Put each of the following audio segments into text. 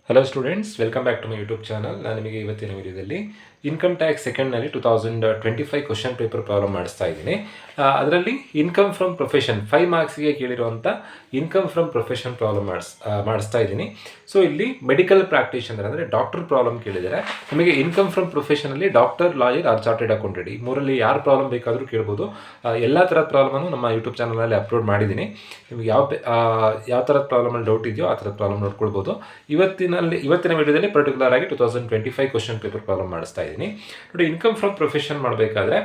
Hello students, welcome back to my YouTube channel. ನಾನು ನಿಮಗೆ ಇವತ್ತಿನ ವಿಡಿಯೋದಲ್ಲಿ ಇನ್ಕಮ್ ಟ್ಯಾಕ್ಸ್ ಸೆಕೆಂಡ್ನಲ್ಲಿ 2025 ಕ್ವಶನ್ ಪೇಪರ್ ಪ್ರಾಬ್ಲಮ್ ಮಾಡಿಸ್ತಾ ಇದ್ದೀನಿ. ಅದರಲ್ಲಿ ಇನ್ಕಮ್ ಫ್ರಮ್ ಪ್ರೊಫೆಷನ್ 5 ಮಾರ್ಕ್ಸ್ಗೆ ಕೇಳಿರುವಂಥ ಇನ್ಕಮ್ ಫ್ರಮ್ ಪ್ರೊಫೆಷನ್ ಪ್ರಾಬ್ಲಮ್ ಮಾಡಿಸ್ತಾ ಇದ್ದೀನಿ. ಸೊ ಇಲ್ಲಿ ಮೆಡಿಕಲ್ ಪ್ರಾಕ್ಟೀಷನರ್ ಅಂದರೆ ಡಾಕ್ಟರ್ ಪ್ರಾಬ್ಲಮ್ ಕೇಳಿದರೆ ನಿಮಗೆ ಇನ್ಕಮ್ ಫ್ರಮ್ ಪ್ರೊಫೆಷನಲ್ಲಿ doctor, lawyer or chartered accountant ಈ ಮೂರಲ್ಲಿ ಯಾರು ಪ್ರಾಬ್ಲಮ್ ಬೇಕಾದರೂ ಕೇಳ್ಬೋದು. ಎಲ್ಲ ಥರದ ಪ್ರಾಬ್ಲಮನ್ನು ನಮ್ಮ ಯೂಟ್ಯೂಬ್ ಚಾನಲಲ್ಲಿ ಅಪ್ಲೋಡ್ ಮಾಡಿದ್ದೀನಿ. ನಿಮಗೆ ಯಾವ ಥರದ ಪ್ರಾಬ್ಲಮಲ್ಲಿ ಡೌಟ್ ಇದೆಯೋ ಆ ಥರದ ಪ್ರಾಬ್ಲಮ್ ನೋಡ್ಕೊಳ್ಬೋದು. ಇವತ್ತಿನ ವಿಡಿಯೋದಲ್ಲಿ ಪರ್ಟಿಕ್ಯುಲರ್ ಆಗಿ 2025 ಕ್ವಶನ್ ಪೇಪರ್ ಪ್ರಾಬ್ಲಮ್ ಮಾಡಿಸ್ತಾ ಇದ್ದೀನಿ. ನೋಡಿ, ಇನ್ಕಮ್ ಫ್ರಮ್ ಪ್ರೊಫೆಷನ್ ಮಾಡಬೇಕಾದ್ರೆ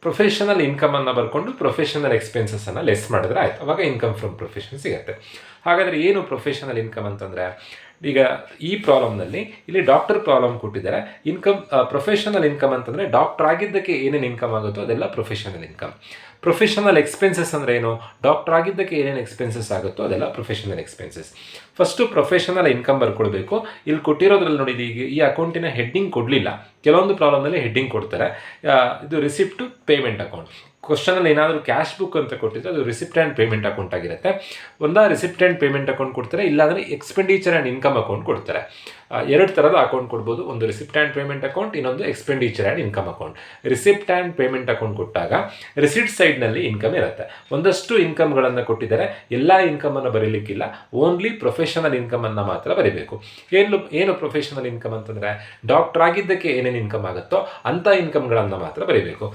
ಪ್ರೊಫೆಷನಲ್ ಇನ್ಕಮನ್ನು ಬರ್ಕೊಂಡು ಪ್ರೊಫೆಷನಲ್ ಎಕ್ಸ್ಪೆನ್ಸಸ್ಸನ್ನು ಲೆಸ್ ಮಾಡಿದ್ರೆ ಆಯ್ತು, ಅವಾಗ ಇನ್ಕಮ್ ಫ್ರಮ್ ಪ್ರೊಫೆಷನ್ ಸಿಗುತ್ತೆ. ಹಾಗಾದರೆ ಏನು ಪ್ರೊಫೆಷನಲ್ ಇನ್ಕಮ್ ಅಂತಂದರೆ, ಈಗ ಈ ಪ್ರಾಬ್ಲಮ್ನಲ್ಲಿ ಇಲ್ಲಿ ಡಾಕ್ಟರ್ ಪ್ರಾಬ್ಲಮ್ ಕೊಟ್ಟಿದ್ದಾರೆ. ಪ್ರೊಫೆಷನಲ್ ಇನ್ಕಮ್ ಅಂತಂದರೆ ಡಾಕ್ಟರ್ ಆಗಿದ್ದಕ್ಕೆ ಏನೇನು ಇನ್ಕಮ್ ಆಗುತ್ತೋ ಅದೆಲ್ಲ ಪ್ರೊಫೆಷನಲ್ ಇನ್ಕಮ್. ಪ್ರೊಫೆಷನಲ್ ಎಕ್ಸ್ಪೆನ್ಸಸ್ ಅಂದರೆ ಏನು? ಡಾಕ್ಟರ್ ಆಗಿದ್ದಕ್ಕೆ ಏನೇನು ಎಕ್ಸ್ಪೆನ್ಸಸ್ ಆಗುತ್ತೋ ಅದೆಲ್ಲ professional expenses. First professional income ಬರ್ಕೊಳ್ಬೇಕು. ಇಲ್ಲಿ ಕೊಟ್ಟಿರೋದ್ರಲ್ಲಿ ನೋಡಿ, ಈಗ ಈ ಅಕೌಂಟಿನ ಹೆಡ್ಡಿಂಗ್ ಕೊಡಲಿಲ್ಲ. ಕೆಲವೊಂದು ಪ್ರಾಬ್ಲಮ್ನಲ್ಲಿ ಹೆಡ್ಡಿಂಗ್ ಕೊಡ್ತಾರೆ. ಇದು ರಿಸಿಪ್ಟ್ ಟು ಪೇಮೆಂಟ್ ಅಕೌಂಟ್. ಕ್ವಶನಲ್ಲಿ ಏನಾದರೂ ಕ್ಯಾಶ್ ಬುಕ್ ಅಂತ ಕೊಟ್ಟಿದ್ರೆ ಅದು ರಿಸಿಪ್ಟ್ ಆ್ಯಂಡ್ ಪೇಮೆಂಟ್ ಅಕೌಂಟ್ ಆಗಿರುತ್ತೆ. ರಿಸಿಪ್ಟ್ ಆ್ಯಂಡ್ ಪೇಮೆಂಟ್ ಅಕೌಂಟ್ ಕೊಡ್ತಾರೆ, ಇಲ್ಲಾಂದರೆ ಎಕ್ಸ್ಪೆಂಡಿಚರ್ ಆ್ಯಂಡ್ ಇನ್ಕಮ್ ಅಕೌಂಟ್ ಕೊಡ್ತಾರೆ. ಎರಡು ಥರದ ಅಕೌಂಟ್ ಕೊಡ್ಬೋದು. ಒಂದು ರಿಸಿಪ್ಟ್ ಆ್ಯಂಡ್ ಪೇಮೆಂಟ್ ಅಕೌಂಟ್, ಇನ್ನೊಂದು expenditure and income account. Receipt and payment account ಕೊಟ್ಟಾಗ ರಿಸಿಪ್ಟ್ ಸೈಡ್ನಲ್ಲಿ ಇನ್ಕಮ್ ಇರುತ್ತೆ. ಒಂದಷ್ಟು ಇನ್ಕಮ್ಗಳನ್ನು ಕೊಟ್ಟಿದ್ದಾರೆ. ಎಲ್ಲ ಇನ್ಕಮನ್ನು ಬರೀಲಿಕ್ಕಿಲ್ಲ, ಓನ್ಲಿ ಪ್ರೊಫೆಷನಲ್ ಇನ್ಕಮನ್ನು ಮಾತ್ರ ಬರೀಬೇಕು. ಏನು ಪ್ರೊಫೆಷನಲ್ ಇನ್ಕಮ್ ಅಂತಂದರೆ ಡಾಕ್ಟರ್ ಆಗಿದ್ದಕ್ಕೆ ಏನೇನು ಇನ್ಕಮ್ ಆಗುತ್ತೋ ಅಂಥ ಇನ್ಕಮ್ಗಳನ್ನು ಮಾತ್ರ ಬರೀಬೇಕು.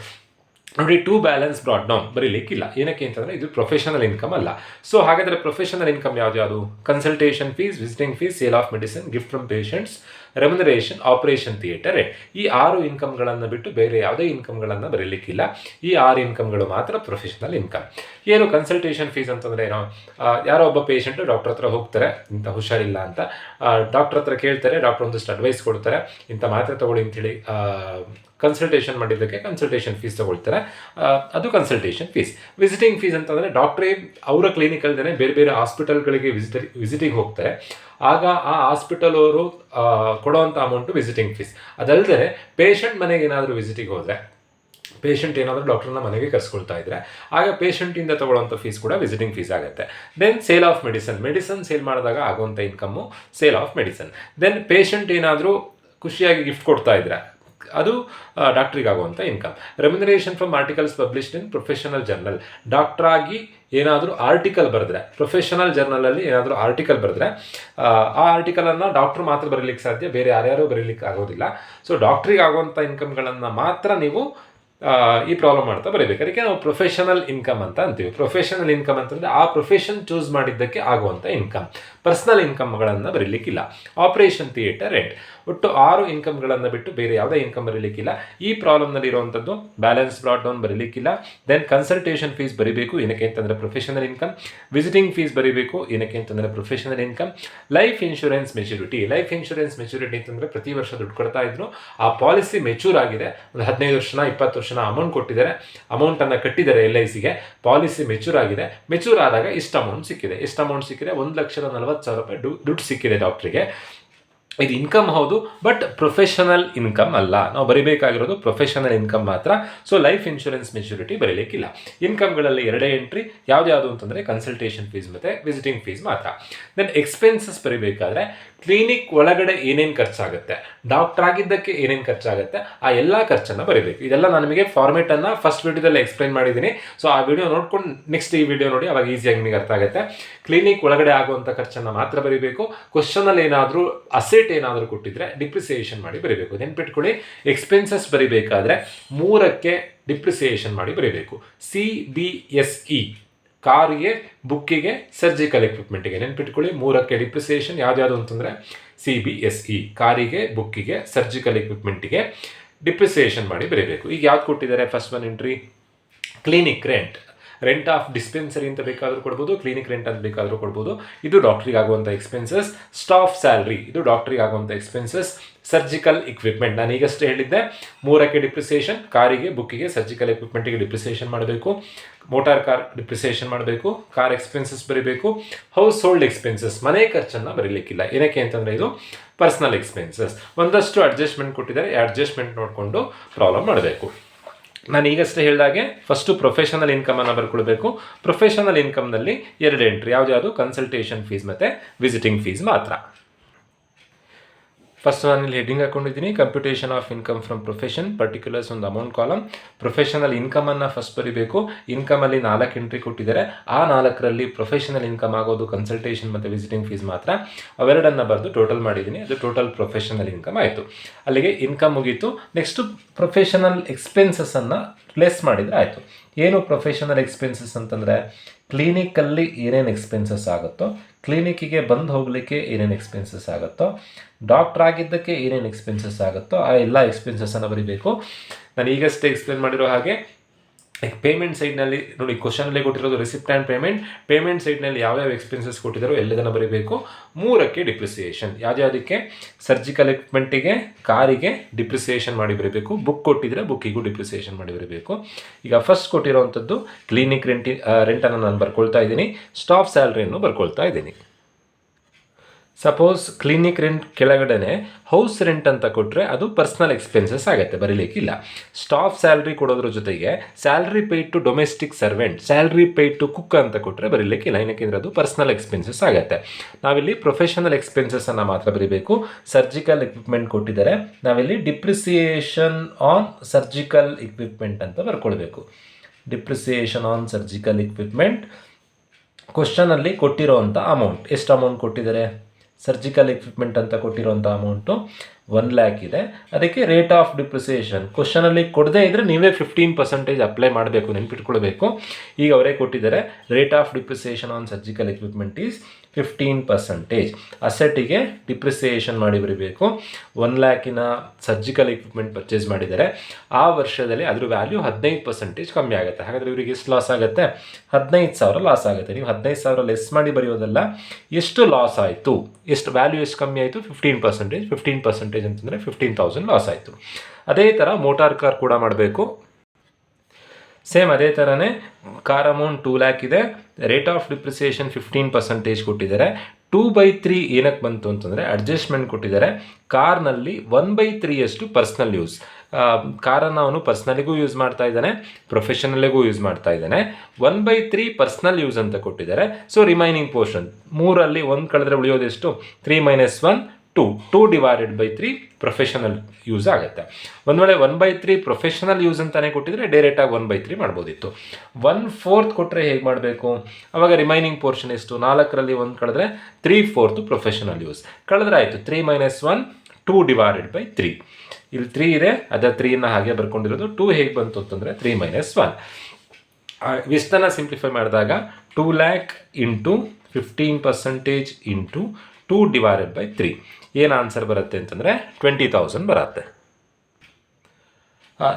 ನೋಡಿ, ಟು ಬ್ಯಾಲೆನ್ಸ್ ಬ್ರಾಡ್ ಡೌನ್ ಬರೀಲಿಕ್ಕಿಲ್ಲ. ಏನಕ್ಕೆ ಅಂತಂದರೆ ಇದು ಪ್ರೊಫೆಷನಲ್ ಇನ್ಕಮ್ ಅಲ್ಲ. ಸೊ ಹಾಗಾದರೆ ಪ್ರೊಫೆಷನಲ್ ಇನ್ಕಮ್ ಯಾವುದು? Consultation fees, visiting fees, sale of medicine, gift from patients, remuneration, operation theatre. ಈ 6 ಇನ್ಕಮ್ಗಳನ್ನು ಬಿಟ್ಟು ಬೇರೆ ಯಾವುದೇ ಇನ್ಕಮ್ಗಳನ್ನು ಬರೀಲಿಕ್ಕಿಲ್ಲ. ಈ 6 ಇನ್ಕಮ್ಗಳು ಮಾತ್ರ ಪ್ರೊಫೆಷನಲ್ ಇನ್ಕಮ್. ಏನು ಕನ್ಸಲ್ಟೇಷನ್ ಫೀಸ್ ಅಂತಂದರೆ ಏನೋ, ಯಾರೋ ಒಬ್ಬ ಪೇಷಂಟು ಡಾಕ್ಟರ್ ಹತ್ರ ಹೋಗ್ತಾರೆ, ಇಂಥ ಹುಷಾರಿಲ್ಲ ಅಂತ. ಡಾಕ್ಟರ್ ಹತ್ರ ಕೇಳ್ತಾರೆ, ಡಾಕ್ಟರ್ ಒಂದಷ್ಟು ಅಡ್ವೈಸ್ ಕೊಡ್ತಾರೆ, ಇಂಥ ಮಾತ್ರೆ ತಗೊಳ್ಳಿ ಅಂತೇಳಿ. ಕನ್ಸಲ್ಟೇಷನ್ ಮಾಡಿದ್ದಕ್ಕೆ ಕನ್ಸಲ್ಟೇಷನ್ ಫೀಸ್ ತಗೊಳ್ತಾರೆ, ಅದು ಕನ್ಸಲ್ಟೇಷನ್ ಫೀಸ್. ವಿಸಿಟಿಂಗ್ ಫೀಸ್ ಅಂತಂದರೆ ಡಾಕ್ಟ್ರೇ ಅವರ ಕ್ಲಿನಿಕಲ್ದೇ ಬೇರೆ ಬೇರೆ ಹಾಸ್ಪಿಟಲ್ಗಳಿಗೆ ವಿಸಿಟಿಂಗ್ ಹೋಗ್ತಾರೆ. ಆಗ ಆ ಹಾಸ್ಪಿಟಲ್ ಅವರು ಕೊಡುವಂಥ ಅಮೌಂಟು ವಿಸಿಟಿಂಗ್ ಫೀಸ್. ಅದಲ್ಲದೆ ಪೇಷಂಟ್ ಮನೆಗೆ ಏನಾದರೂ ವಿಸಿಟಿಗೆ ಹೋದರೆ, ಪೇಷಂಟ್ ಏನಾದರೂ ಡಾಕ್ಟರ್ನ ಮನೆಗೆ ಕರ್ಸ್ಕೊಳ್ತಾ ಇದ್ದರೆ ಆಗ ಪೇಷಂಟಿಂದ ತಗೊಳ್ಳೋಂಥ ಫೀಸ್ ಕೂಡ ವಿಸಿಟಿಂಗ್ ಫೀಸ್ ಆಗುತ್ತೆ. Then sale of medicine sale ಮಾಡಿದಾಗ ಆಗುವಂಥ income sale of medicine. Then patient ಏನಾದರೂ ಖುಷಿಯಾಗಿ ಗಿಫ್ಟ್ ಕೊಡ್ತಾ ಇದ್ರೆ ಅದು ಡಾಕ್ಟ್ರಿಗೆ ಆಗುವಂಥ income. Remuneration from articles published in professional journal. Doctor ಆಗಿ ಏನಾದರೂ ಆರ್ಟಿಕಲ್ ಬರೆದ್ರೆ, ಪ್ರೊಫೆಷನಲ್ ಜರ್ನಲಲ್ಲಿ ಏನಾದರೂ ಆರ್ಟಿಕಲ್ ಬರೆದ್ರೆ ಆ ಆರ್ಟಿಕಲನ್ನು ಡಾಕ್ಟ್ರು ಮಾತ್ರ ಬರೀಲಿಕ್ಕೆ ಸಾಧ್ಯ, ಬೇರೆ ಯಾರ್ಯಾರೂ ಬರೀಲಿಕ್ಕೆ ಆಗೋದಿಲ್ಲ. ಸೊ ಡಾಕ್ಟ್ರಿಗೆ ಆಗುವಂಥ ಇನ್ಕಮ್ಗಳನ್ನು ಮಾತ್ರ ನೀವು ಈ ಪ್ರಾಬ್ಲಮ್ ಮಾಡ್ತಾ ಬರೀಬೇಕು. ಅದಕ್ಕೆ ನಾವು ಪ್ರೊಫೆಷನಲ್ ಇನ್ಕಮ್ ಅಂತ ಅಂತೀವಿ. ಪ್ರೊಫೆಷನಲ್ ಇನ್ಕಮ್ ಅಂತಂದರೆ ಆ ಪ್ರೊಫೆಷನ್ ಚೂಸ್ ಮಾಡಿದ್ದಕ್ಕೆ ಆಗುವಂಥ ಇನ್ಕಮ್. ಪರ್ಸ್ನಲ್ ಇನ್ಕಮ್ಗಳನ್ನು ಬರೀಲಿಕ್ಕಿಲ್ಲ. Operation theatre, rent. ಒಟ್ಟು 6 ಇನ್ಕಮ್ಗಳನ್ನು ಬಿಟ್ಟು ಬೇರೆ ಯಾವುದೇ ಇನ್ಕಮ್ ಬರೀಲಿಕ್ಕಿಲ್ಲ. ಈ ಪ್ರಾಬ್ಲಮ್ನಲ್ಲಿ ಇರುವಂಥದ್ದು ಬ್ಯಾಲೆನ್ಸ್ ಬ್ರಾಡ್ ಡೌನ್ ಬರೀಲಿಕ್ಕಿಲ್ಲ. ದೆನ್ ಕನ್ಸಲ್ಟೇಷನ್ ಫೀಸ್ ಬರೀಬೇಕು, ಏನಕ್ಕೆ ಅಂತಂದರೆ ಪ್ರೊಫೆಷನಲ್ ಇನ್ಕಮ್. ವಿಸಿಟಿಂಗ್ ಫೀಸ್ ಬರೀಬೇಕು, ಏನಕ್ಕೆ ಅಂತಂದರೆ professional income. Life insurance maturity ಅಂತಂದರೆ ಪ್ರತಿ ವರ್ಷ ದುಡ್ಡು ಕೊಡ್ತಾ ಇದ್ರು, ಆ ಪಾಲಿಸಿ ಮೆಚೂರ್ ಆಗಿದೆ, ಒಂದು 15 ವರ್ಷನ 20 ವರ್ಷನ ಅಮೌಂಟ್ ಕೊಟ್ಟಿದ್ದಾರೆ, ಅಮೌಂಟನ್ನು ಕಟ್ಟಿದ್ದಾರೆ LICಗೆ, ಪಾಲಿಸಿ ಮೆಚೂರ್ ಆಗಿದೆ. ಮೆಚೂರ್ ಆದಾಗ ಇಷ್ಟು ಅಮೌಂಟ್ ಸಿಕ್ಕಿದೆ. 1,40,40,000 ರೂಪಾಯಿ ದುಡ್ಡು ಸಿಕ್ಕಿದೆ ಡಾಕ್ಟ್ರಿಗೆ. ಇದು ಇನ್ಕಮ್ ಹೌದು, ಬಟ್ ಪ್ರೊಫೆಷನಲ್ ಇನ್ಕಮ್ ಅಲ್ಲ. ನಾವು ಬರೀಬೇಕಾಗಿರೋದು ಪ್ರೊಫೆಷನಲ್ ಇನ್ಕಮ್ ಮಾತ್ರ. ಸೊ ಲೈಫ್ ಇನ್ಶೂರೆನ್ಸ್ ಮೆಚುರಿಟಿ ಬರೀಲಿಕ್ಕಿಲ್ಲ. ಇನ್ಕಮ್ಗಳಲ್ಲಿ 2 ಎಂಟ್ರಿ. ಯಾವುದು ಅಂತಂದರೆ ಕನ್ಸಲ್ಟೇಷನ್ ಫೀಸ್ ಮತ್ತು ವಿಸಿಟಿಂಗ್ ಫೀಸ್ ಮಾತ್ರ. ದೆನ್ ಎಕ್ಸ್ಪೆನ್ಸಸ್ ಬರೀಬೇಕಾದ್ರೆ ಕ್ಲಿನಿಕ್ ಒಳಗಡೆ ಏನೇನು ಖರ್ಚಾಗುತ್ತೆ, ಡಾಕ್ಟರ್ ಆಗಿದ್ದಕ್ಕೆ ಏನೇನು ಖರ್ಚಾಗುತ್ತೆ, ಆ ಎಲ್ಲ ಖರ್ಚನ್ನು ಬರೀಬೇಕು. ಇದೆಲ್ಲ ನಾನು ನಿಮಗೆ ಫಾರ್ಮೇಟನ್ನು ಫಸ್ಟ್ ವಿಡಿಯೋದಲ್ಲಿ ಎಕ್ಸ್ಪ್ಲೈನ್ ಮಾಡಿದ್ದೀನಿ. ಸೊ ಆ ವಿಡಿಯೋ ನೋಡ್ಕೊಂಡು ನೆಕ್ಸ್ಟ್ ಈ ವಿಡಿಯೋ ನೋಡಿ, ಅವಾಗ ಈಸಿಯಾಗಿ ನಿಮಗೆ ಅರ್ಥ ಆಗುತ್ತೆ. ಕ್ಲಿನಿಕ್ ಒಳಗಡೆ ಆಗುವಂಥ ಖರ್ಚನ್ನು ಮಾತ್ರ ಬರೀಬೇಕು. ಕ್ವಶನಲ್ಲಿ ಏನಾದರೂ ಅಸೆಟ್ ಏನಾದರೂ ಕೊಟ್ಟಿದ್ರೆ ಡಿಪ್ರಿಸಿಯೇಷನ್ ಮಾಡಿ ಬರೀಬೇಕು. ನೆನ್ಪಿಟ್ಕೊಳ್ಳಿ, ಎಕ್ಸ್ಪೆನ್ಸಸ್ ಬರೀಬೇಕಾದ್ರೆ 3ಕ್ಕೆ ಡಿಪ್ರಿಸಿಯೇಷನ್ ಮಾಡಿ ಬರೀಬೇಕು. CBSE ಕಾರಿಗೆ, ಬುಕ್ಕಿಗೆ, ಸರ್ಜಿಕಲ್ ಎಕ್ವಿಪ್ಮೆಂಟಿಗೆ. ನೆನ್ಪಿಟ್ಕೊಳ್ಳಿ, 3ಕ್ಕೆ ಡಿಪ್ರಿಸಿಯೇಷನ್. ಯಾವ್ದು ಅಂತಂದರೆ CBSE ಕಾರಿಗೆ, ಬುಕ್ಕಿಗೆ, ಸರ್ಜಿಕಲ್ ಎಕ್ವಿಪ್ಮೆಂಟಿಗೆ ಡಿಪ್ರಿಸಿಯೇಷನ್ ಮಾಡಿ ಬರೀಬೇಕು. ಈಗ ಯಾವ್ದು ಕೊಟ್ಟಿದ್ದಾರೆ? First one entry clinic rent of dispensary ಅಂತ ಬೇಕಾದರೂ ಕೊಡ್ಬೋದು, ಕ್ಲಿನಿಕ್ ರೆಂಟ್ ಅಂತ ಬೇಕಾದರೂ ಕೊಡ್ಬೋದು. ಇದು ಡಾಕ್ಟ್ರಿಗೆ ಆಗುವಂಥ ಎಕ್ಸ್ಪೆನ್ಸಸ್. ಸ್ಟಾಫ್ ಸ್ಯಾಲ್ರಿ, ಇದು ಡಾಕ್ಟ್ರಿಗೆ ಆಗುವಂಥ ಎಕ್ಸ್ಪೆನ್ಸಸ್. ಸರ್ಜಿಕಲ್ ಇಕ್ವಿಪ್ಮೆಂಟ್ ನಾನು ಈಗಷ್ಟೇ ಹೇಳಿದ್ದೆ, 3ಕ್ಕೆ ಡಿಪ್ರಿಸಿಯೇಷನ್. ಕಾರಿಗೆ, ಬುಕ್ಕಿಗೆ, ಸರ್ಜಿಕಲ್ ಎಕ್ವಿಪ್ಮೆಂಟಿಗೆ ಡಿಪ್ರಿಸಿಯೇಷನ್ ಮಾಡಬೇಕು. ಮೋಟಾರ್ ಕಾರ್ ಡಿಪ್ರಿಸಿಯೇಷನ್ ಮಾಡಬೇಕು. ಕಾರ್ ಎಕ್ಸ್ಪೆನ್ಸಸ್ ಬರೀಬೇಕು. ಹೌಸ್ ಹೋಲ್ಡ್ ಎಕ್ಸ್ಪೆನ್ಸಸ್, ಮನೆ ಖರ್ಚನ್ನು ಬರೀಲಿಕ್ಕಿಲ್ಲ. ಏನಕ್ಕೆ ಅಂತಂದರೆ ಇದು ಪರ್ಸನಲ್ ಎಕ್ಸ್ಪೆನ್ಸಸ್. ಒಂದಷ್ಟು ಅಡ್ಜಸ್ಟ್ಮೆಂಟ್ ಕೊಟ್ಟಿದ್ದಾರೆ, ಅಡ್ಜಸ್ಟ್ಮೆಂಟ್ ನೋಡಿಕೊಂಡು ಪ್ರಾಬ್ಲಮ್ ಮಾಡಬೇಕು. ನಾನು ಈಗಷ್ಟೇ ಹೇಳಿದಾಗೆ ಫಸ್ಟು ಪ್ರೊಫೆಷನಲ್ ಇನ್ಕಮನ್ನು ಬರ್ಕೊಳ್ಬೇಕು. ಪ್ರೊಫೆಷನಲ್ ಇನ್ಕಮ್ನಲ್ಲಿ 2 ಎಂಟ್ರಿ. ಯಾವುದು? ಕನ್ಸಲ್ಟೇಷನ್ ಫೀಸ್ ಮತ್ತು ವಿಸಿಟಿಂಗ್ ಫೀಸ್ ಮಾತ್ರ. ಫಸ್ಟ್ ನಾನು ಇಲ್ಲಿ ಹೆಡ್ಡಿಂಗ್ ಹಾಕೊಂಡಿದ್ದೀನಿ, computation of income from profession, particulars ಒಂದು ಅಮೌಂಟ್ ಕಾಲಮ್. ಪ್ರೊಫೆಷನಲ್ ಇನ್ಕಮನ್ನು ಫಸ್ಟ್ ಬರೀಬೇಕು. ಇನ್ಕಮಲ್ಲಿ 4 ಎಂಟ್ರಿ ಕೊಟ್ಟಿದ್ದಾರೆ. ಆ 4ರಲ್ಲಿ ಪ್ರೊಫೆಷನಲ್ ಇನ್ಕಮ್ ಆಗೋದು ಕನ್ಸಲ್ಟೇಷನ್ ಮತ್ತು ವಿಸಿಟಿಂಗ್ ಫೀಸ್ ಮಾತ್ರ. ಅವೆರಡನ್ನು ಬರೆದು ಟೋಟಲ್ ಮಾಡಿದ್ದೀನಿ. ಅದು ಟೋಟಲ್ ಪ್ರೊಫೆಷನಲ್ ಇನ್ಕಮ್ ಆಯಿತು. ಅಲ್ಲಿಗೆ ಇನ್ಕಮ್ ಮುಗೀತು. ನೆಕ್ಸ್ಟು ಪ್ರೊಫೆಷನಲ್ ಎಕ್ಸ್ಪೆನ್ಸಸ್ಸನ್ನು ಲೆಸ್ ಮಾಡಿದರೆ ಆಯಿತು. ಏನು ಪ್ರೊಫೆಷನಲ್ ಎಕ್ಸ್ಪೆನ್ಸಸ್ ಅಂತಂದರೆ, ಕ್ಲಿನಿಕಲ್ಲಿ ಏನೇನು ಎಕ್ಸ್ಪೆನ್ಸಸ್ ಆಗುತ್ತೋ, ಕ್ಲಿನಿಕ್ಕಿಗೆ ಬಂದು ಹೋಗಲಿಕ್ಕೆ ಏನೇನು ಎಕ್ಸ್ಪೆನ್ಸಸ್ ಆಗುತ್ತೋ, ಡಾಕ್ಟ್ರ್ ಆಗಿದ್ದಕ್ಕೆ ಏನೇನು ಎಕ್ಸ್ಪೆನ್ಸಸ್ ಆಗುತ್ತೋ ಆ ಎಲ್ಲ ಎಕ್ಸ್ಪೆನ್ಸಸ್ಸನ್ನು ಬರೀಬೇಕು. ನಾನು ಈಗಷ್ಟೇ ಎಕ್ಸ್ಪ್ಲೇನ್ ಮಾಡಿರೋ ಹಾಗೆ ಪೇಮೆಂಟ್ ಸೈಡ್ನಲ್ಲಿ ನೋಡಿ, ಕ್ವಶನಲ್ಲಿ ಕೊಟ್ಟಿರೋದು ರಿಸಿಪ್ಟ್ ಆ್ಯಂಡ್ ಪೇಮೆಂಟ್ ಸೈಡ್ನಲ್ಲಿ ಯಾವ್ಯಾವ ಎಕ್ಸ್ಪೆನ್ಸಸ್ ಕೊಟ್ಟಿದ್ದಾರೋ ಎಲ್ಲದನ್ನು ಬರೀಬೇಕು. 3ಕ್ಕೆ ಡಿಪ್ರಿಸಿಯೇಷನ್, ಯಾವುದಕ್ಕೆ ಸರ್ಜಿಕಲ್ ಎಕ್ವಿಪ್ಮೆಂಟಿಗೆ, ಕಾರಿಗೆ ಡಿಪ್ರಿಸಿಯೇಷನ್ ಮಾಡಿ ಬರೀಬೇಕು. ಬುಕ್ ಕೊಟ್ಟಿದ್ರೆ ಬುಕ್ಕಿಗೂ ಡಿಪ್ರಿಸಿಯೇಷನ್ ಮಾಡಿ ಬರೀಬೇಕು. ಈಗ ಫಸ್ಟ್ ಕೊಟ್ಟಿರೋವಂಥದ್ದು ಕ್ಲಿನಿಕ್ ರೆಂಟನ್ನು ನಾನು ಬರ್ಕೊಳ್ತಾ ಇದ್ದೀನಿ. ಸ್ಟಾಫ್ ಸ್ಯಾಲ್ರಿಯನ್ನು ಬರ್ಕೊಳ್ತಾ ಇದ್ದೀನಿ. ಸಪೋಸ್ ಕ್ಲಿನಿಕ್ ರೆಂಟ್ ಕೆಳಗಡೆ ಹೌಸ್ ರೆಂಟ್ ಅಂತ ಕೊಟ್ಟರೆ ಅದು ಪರ್ಸ್ನಲ್ ಎಕ್ಸ್ಪೆನ್ಸಸ್ ಆಗುತ್ತೆ, ಬರೀಲಿಕ್ಕಿಲ್ಲ. ಸ್ಟಾಫ್ ಸ್ಯಾಲ್ರಿ ಕೊಡೋದ್ರ ಜೊತೆಗೆ salary paid to domestic servant, salary paid to cook ಅಂತ ಕೊಟ್ಟರೆ ಬರೀಲಿಕ್ಕಿಲ್ಲ, ಏನಕ್ಕೆಂದರೆ ಅದು ಪರ್ಸ್ನಲ್ ಎಕ್ಸ್ಪೆನ್ಸಸ್ ಆಗುತ್ತೆ. ನಾವಿಲ್ಲಿ ಪ್ರೊಫೆಷನಲ್ ಎಕ್ಸ್ಪೆನ್ಸಸ್ಸನ್ನು ಮಾತ್ರ ಬರೀಬೇಕು. ಸರ್ಜಿಕಲ್ ಎಕ್ವಿಪ್ಮೆಂಟ್ ಕೊಟ್ಟಿದ್ದಾರೆ, ನಾವಿಲ್ಲಿ ಡಿಪ್ರಿಸಿಯೇಷನ್ ಆನ್ ಸರ್ಜಿಕಲ್ ಎಕ್ವಿಪ್ಮೆಂಟ್ ಅಂತ ಬರ್ಕೊಳ್ಬೇಕು. Depreciation on surgical equipment. ಕ್ವಶನಲ್ಲಿ ಕೊಟ್ಟಿರೋವಂಥ ಅಮೌಂಟ್, ಎಷ್ಟು ಅಮೌಂಟ್ ಕೊಟ್ಟಿದ್ದಾರೆ? ಸರ್ಜಿಕಲ್ ಎಕ್ವಿಪ್ಮೆಂಟ್ ಅಂತ ಕೊಟ್ಟಿರೋಂಥ ಅಮೌಂಟು 1 lakh ಇದೆ. ಅದಕ್ಕೆ ರೇಟ್ ಆಫ್ ಡಿಪ್ರಿಸಿಯೇಷನ್ ಕ್ವಶನಲ್ಲಿ ಕೊಡದೇ ಇದ್ದರೆ ನೀವೇ 15% ಅಪ್ಲೈ ಮಾಡಬೇಕು, ನೆನ್ಪಿಟ್ಕೊಳ್ಬೇಕು. ಈಗ ಅವರೇ ಕೊಟ್ಟಿದ್ದಾರೆ, rate of depreciation on surgical equipment is 15%. ಅಸೆಟಿಗೆ ಡಿಪ್ರಿಸಿಯೇಷನ್ ಮಾಡಿ ಬರೀಬೇಕು. 1 lakhನ ಸರ್ಜಿಕಲ್ ಎಕ್ವಿಪ್ಮೆಂಟ್ ಪರ್ಚೇಸ್ ಮಾಡಿದ್ದಾರೆ. ಆ ವರ್ಷದಲ್ಲಿ ಅದ್ರ ವ್ಯಾಲ್ಯೂ 15% ಕಮ್ಮಿ ಆಗುತ್ತೆ. ಹಾಗಾದರೆ ಇವರಿಗೆ ಎಷ್ಟು ಲಾಸ್ ಆಗುತ್ತೆ? 15,000 ಲಾಸ್ ಆಗುತ್ತೆ. ನೀವು 15,000 ಲೆಸ್ ಮಾಡಿ ಬರೆಯೋದಲ್ಲ, ಎಷ್ಟು ಲಾಸ್ ಆಯಿತು, ಎಷ್ಟು ವ್ಯಾಲ್ಯೂ ಎಷ್ಟು ಕಮ್ಮಿ ಆಯಿತು? 15%. 15% ಅಂತಂದರೆ 15,000 ಲಾಸ್ ಆಯಿತು. ಅದೇ ಥರ ಮೋಟಾರ್ ಕಾರ್ ಕೂಡ ಮಾಡಬೇಕು. ಸೇಮ್ ಅದೇ ಥರನೇ ಕಾರ್ ಅಮೌಂಟ್ 2 lakh ಇದೆ. ರೇಟ್ ಆಫ್ ಡಿಪ್ರಿಸಿಯೇಷನ್ 15% ಕೊಟ್ಟಿದ್ದಾರೆ. 2/3 ಏನಕ್ಕೆ ಬಂತು ಅಂತಂದರೆ ಅಡ್ಜಸ್ಟ್ಮೆಂಟ್ ಕೊಟ್ಟಿದ್ದಾರೆ. ಕಾರ್ನಲ್ಲಿ 1/3 ಪರ್ಸ್ನಲ್ ಯೂಸ್. ಕಾರನ್ನು ಅವನು ಪರ್ಸ್ನಲಿಗೂ ಯೂಸ್ ಮಾಡ್ತಾ ಇದ್ದಾನೆ, ಪ್ರೊಫೆಷನಲ್ಗೂ ಯೂಸ್ ಮಾಡ್ತಾ ಇದ್ದಾನೆ. 1/3 ಪರ್ಸ್ನಲ್ ಯೂಸ್ ಅಂತ ಕೊಟ್ಟಿದ್ದಾರೆ. ಸೊ ರಿಮೈನಿಂಗ್ ಪೋರ್ಷನ್ 3ರಲ್ಲಿ 1 ಕಳೆದ್ರೆ ಉಳಿಯೋದೆಷ್ಟು? 3 - 1 2 2/3 ಪ್ರೊಫೆಷನಲ್ ಯೂಸ್ ಆಗುತ್ತೆ. ಒಂದು ವೇಳೆ 1/3 ಪ್ರೊಫೆಷನಲ್ ಯೂಸ್ ಅಂತಲೇ ಕೊಟ್ಟಿದ್ರೆ ಡೈರೆಕ್ಟಾಗಿ 1/3 ಮಾಡ್ಬೋದಿತ್ತು. 1/4 ಕೊಟ್ಟರೆ ಹೇಗೆ ಮಾಡಬೇಕು? ಆವಾಗ ರಿಮೈನಿಂಗ್ ಪೋರ್ಷನ್ ಎಷ್ಟು? 4ರಲ್ಲಿ 1 ಕಳೆದ್ರೆ 3/4 ಪ್ರೊಫೆಷನಲ್ ಯೂಸ್. ಕಳೆದ್ರೆ ಆಯಿತು 3 - 1 2/3. ಇಲ್ಲಿ 3 ಇದೆ, ಅದರ 3ನ ಹಾಗೆ ಬರ್ಕೊಂಡಿರೋದು. 2 ಹೇಗೆ ಬಂತು ಅಂತಂದರೆ 3 - 1. ಇಷ್ಟನ್ನು ಸಿಂಪ್ಲಿಫೈ ಮಾಡಿದಾಗ 2 lakh ಇಂಟು 15% ಇಂಟು 2/3 ಏನು ಆನ್ಸರ್ ಬರುತ್ತೆ ಅಂತಂದರೆ 20,000 ಬರುತ್ತೆ.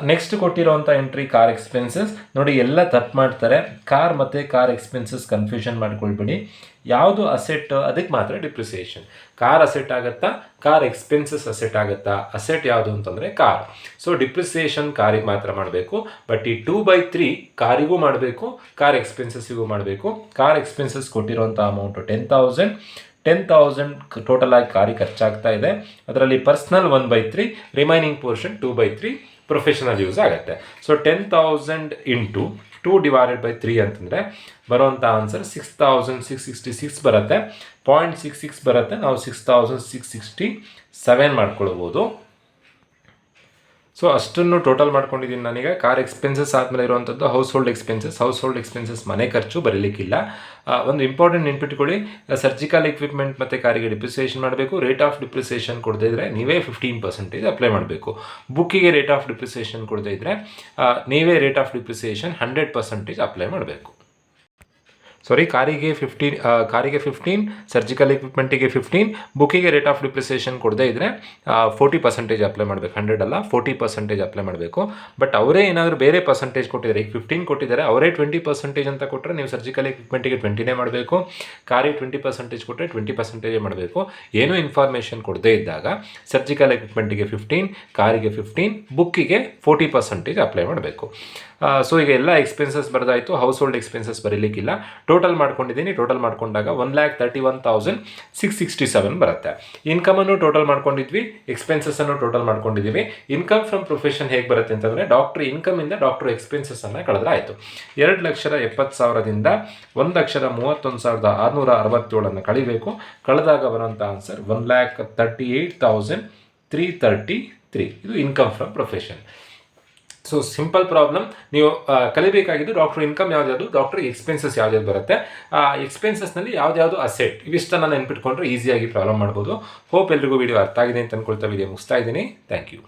ನೆಕ್ಸ್ಟ್ ಕೊಟ್ಟಿರೋಂಥ ಎಂಟ್ರಿ ಕಾರ್ ಎಕ್ಸ್ಪೆನ್ಸಸ್. ನೋಡಿ, ಎಲ್ಲ ತಪ್ಪು ಮಾಡ್ತಾರೆ. ಕಾರ್ ಮತ್ತು ಕಾರ್ ಎಕ್ಸ್ಪೆನ್ಸಸ್ ಕನ್ಫ್ಯೂಷನ್ ಮಾಡ್ಕೊಳ್ಬೇಡಿ. ಯಾವುದು ಅಸೆಟ್ ಅದಕ್ಕೆ ಮಾತ್ರ ಡಿಪ್ರಿಸಿಯೇಷನ್. ಕಾರ್ ಅಸೆಟ್ ಆಗುತ್ತಾ, ಕಾರ್ ಎಕ್ಸ್ಪೆನ್ಸಸ್ ಅಸೆಟ್ ಆಗುತ್ತಾ? ಅಸೆಟ್ ಯಾವುದು ಅಂತಂದರೆ ಕಾರ್. ಸೊ ಡಿಪ್ರಿಸಿಯೇಷನ್ ಕಾರಿಗೆ ಮಾತ್ರ ಮಾಡಬೇಕು. ಬಟ್ ಈ 2/3 ಕಾರಿಗೂ ಮಾಡಬೇಕು, ಕಾರ್ ಎಕ್ಸ್ಪೆನ್ಸಸ್ಸಿಗೂ ಮಾಡಬೇಕು. ಕಾರ್ ಎಕ್ಸ್ಪೆನ್ಸಸ್ ಕೊಟ್ಟಿರೋಂಥ ಅಮೌಂಟು 10,000 ಟೋಟಲ್ ಆಗಿ ಕಾರಿಗೆ ಖರ್ಚಾಗ್ತಾ ಇದೆ. ಅದರಲ್ಲಿ personal 1/3, remaining portion 2/3 professional use ಆಗುತ್ತೆ. ಸೊ 10,000 ಇಂಟು 2/3 ಅಂತಂದರೆ ಬರುವಂಥ ಆನ್ಸರ್ 6,666 ಬರುತ್ತೆ. 0.66 ಬರುತ್ತೆ. ನಾವು 6,667 ಮಾಡ್ಕೊಳ್ಬೋದು. ಸೊ ಅಷ್ಟನ್ನು ಟೋಟಲ್ ಮಾಡ್ಕೊಂಡಿದ್ದೀನಿ ನಾನೀಗ. ಕಾರ್ ಎಕ್ಸ್ಪೆನ್ಸಸ್ ಆದಮೇಲೆ ಇರುವಂಥದ್ದು ಹೌಸ್ ಹೋಲ್ಡ್ ಎಕ್ಸ್ಪೆನ್ಸಸ್ ಮನೆ ಖರ್ಚು ಬರೀಲಿಕ್ಕಿಲ್ಲ. ಒಂದು ಇಂಪಾರ್ಟೆಂಟ್ ನೆನ್ಪಿಟ್ಕೊಳ್ಳಿ, ಸರ್ಜಿಕಲ್ ಎಕ್ವಿಪ್ಮೆಂಟ್ ಮತ್ತು ಕಾರಿಗೆ ಡಿಪ್ರಿಸಿಯೇಷನ್ ಮಾಡಬೇಕು. ರೇಟ್ ಆಫ್ ಡಿಪ್ರಿಸಿಯೇಷನ್ ಕೊಡದೇ ಇದ್ದರೆ ನೀವೇ 15% ಅಪ್ಲೈ ಮಾಡಬೇಕು. ಬುಕ್ಕಿಗೆ ರೇಟ್ ಆಫ್ ಡಿಪ್ರಿಸಿಯೇಷನ್ ಕೊಡದೇ ಇದ್ದರೆ ನೀವೇ ರೇಟ್ ಆಫ್ ಡಿಪ್ರಿಸಿಯೇಷನ್ 100% ಅಪ್ಲೈ ಮಾಡಬೇಕು. ಕಾರಿಗೆ 15, ಸರ್ಜಿಕಲ್ ಎಕ್ವಿಪ್ಮೆಂಟಿಗೆ 15, ಬುಕ್ಕಿಗೆ ರೇಟ್ ಆಫ್ ಡಿಪ್ರಿಸಿಯೇಷನ್ ಕೊಡದೇ ಇದ್ದರೆ 40% ಅಪ್ಲೈ ಮಾಡಬೇಕು. 100 ಅಲ್ಲ, 40% ಅಪ್ಲೈ ಮಾಡಬೇಕು. ಬಟ್ ಅವರೇ ಏನಾದರೂ ಬೇರೆ ಪರ್ಸೆಂಟೇಜ್ ಕೊಟ್ಟಿದ್ದಾರೆ, ಈಗ 15 ಕೊಟ್ಟಿದ್ದಾರೆ, ಅವರೇ 20% ಅಂತ ಕೊಟ್ಟರೆ ನೀವು ಸರ್ಜಿಕಲ್ ಎಕ್ವಿಪ್ಮೆಂಟಿಗೆ 20ನೇ ಮಾಡಬೇಕು. ಕಾರಿಗೆ 20% ಕೊಟ್ಟರೆ 20% ಮಾಡಬೇಕು. ಏನೂ ಇನ್ಫಾರ್ಮೇಷನ್ ಕೊಡದೇ ಇದ್ದಾಗ ಸರ್ಜಿಕಲ್ ಎಕ್ವಿಪ್ಮೆಂಟಿಗೆ 15, ಕಾರಿಗೆ 15, ಬುಕ್ಕಿಗೆ 40% ಅಪ್ಲೈ ಮಾಡಬೇಕು. ಸೊ ಈಗ ಎಲ್ಲ ಎಕ್ಸ್ಪೆನ್ಸಸ್ ಬರೆದಾಯಿತು. ಹೌಸ್ ಹೋಲ್ಡ್ ಎಕ್ಸ್ಪೆನ್ಸಸ್ ಬರೀಲಿಕ್ಕಿಲ್ಲ. ಟೋಟಲ್ ಮಾಡ್ಕೊಂಡಿದ್ದೀನಿ. ಟೋಟಲ್ ಮಾಡ್ಕೊಂಡಾಗ 1,31,667 ಬರುತ್ತೆ. ಇನ್ಕಮನ್ನು ಟೋಟಲ್ ಮಾಡ್ಕೊಂಡಿದ್ವಿ, ಎಕ್ಸ್ಪೆನ್ಸಸ್ಸನ್ನು ಟೋಟಲ್ ಮಾಡ್ಕೊಂಡಿದ್ದೀವಿ. ಇನ್ಕಮ್ ಫ್ರಮ್ ಪ್ರೊಫೆಷನ್ ಹೇಗೆ ಬರುತ್ತೆ ಅಂತಂದರೆ ಡಾಕ್ಟರ್ ಇನ್ಕಮಿಂದ ಡಾಕ್ಟರ್ ಎಕ್ಸ್ಪೆನ್ಸಸ್ಸನ್ನು ಕಳೆದ್ರೆ ಆಯಿತು. 2,70,000ದಿಂದ 1,31,667 ಕಳಿಬೇಕು. ಕಳೆದಾಗ ಬರೋಂಥ ಆನ್ಸರ್ 1,38,333. ಇದು income from profession. So simple problem. ನೀವು ಕಲಿಬೇಕಾಗಿದ್ದು ಡಾಕ್ಟರ್ ಇನ್ಕಮ್ ಯಾವ್ದು, ಡಾಕ್ಟರ್ ಎಕ್ಸ್ಪೆನ್ಸಸ್ ಯಾವ್ದು ಬರುತ್ತೆ, ಆ ಎಕ್ಸ್ಪೆನ್ಸಸ್ನಲ್ಲಿ ಯಾವ್ದು ಅಸೆಟ್, ಇವಿಷ್ಟನ್ನು ನೆನ್ಪಿಟ್ಕೊಂಡ್ರೆ ಈಸಿಯಾಗಿ ಪ್ರಾಬ್ಲಮ್ ಮಾಡ್ಬೋದು. ಹೋಪ್ ಎಲ್ರಿಗೂ ವಿಡಿಯೋ ಅರ್ಥ ಆಗಿದೆ ಅಂತ ಅನ್ಕೊಳ್ತಾ ವಿಡಿಯೋ ಮುಗಿಸ್ತಾ ಇದ್ದೀನಿ. Thank you.